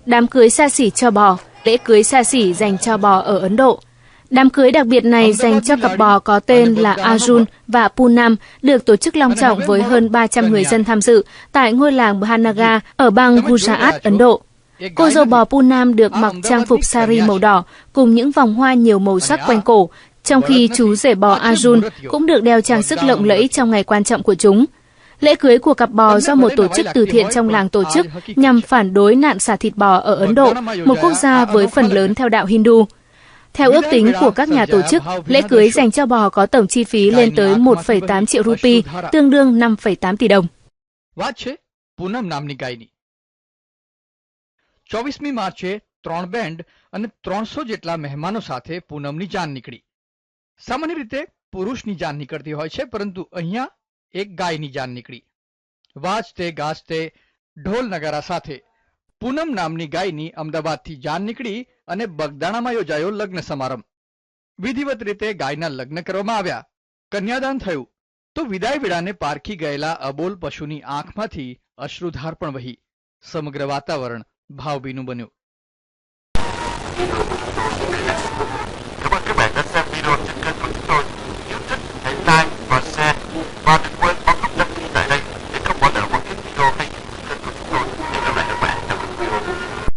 Đám cưới xa xỉ cho bò, lễ cưới xa xỉ dành cho bò ở Ấn Độ. Đám cưới đặc biệt này dành cho cặp bò có tên là Arjun và Poonam được tổ chức long trọng với hơn 300 người dân tham dự tại ngôi làng Bhanagar ở bang Gujarat, Ấn Độ. Cô dâu bò Poonam được mặc trang phục sari màu đỏ cùng những vòng hoa nhiều màu sắc quanh cổ, trong khi chú rể bò Arjun cũng được đeo trang sức lộng lẫy trong ngày quan trọng của chúng. Lễ cưới của cặp bò do một tổ chức từ thiện trong làng tổ chức nhằm phản đối nạn xả thịt bò ở Ấn Độ, một quốc gia với phần lớn theo đạo Hindu. Theo ước tính của các nhà tổ chức, lễ cưới dành cho bò có tổng chi phí lên tới 1,8 triệu rupee, tương đương 5,8 tỷ đồng. 24મી માર્ચે 3 બેન્ડ અને 300 જેટલા મહેમાનો સાથે પૂનમની જાન નીકળી. સામાન્ય રીતે પુરુષની જાન નીકળતી હોય છે, પરંતુ અહીંયા એક ગાયની જાન નીકળી. વાજતે ગાજતે ઢોલ નગારા સાથે પૂનમ નામની ગાયની અમદાવાદથી જાન નીકળી અને બગદાણામાં યોજાયો લગ્ન સમારંભ. વિધિવત રીતે ગાયના લગ્ન કરવામાં આવ્યા. કન્યાદાન થયું તો વિદાય વેળાને પારખી ગયેલા અબોલ પશુની આંખમાંથી અશ્રુધાર પણ વહી. સમગ્ર વાતાવરણ ભાવભીનું બન્યું.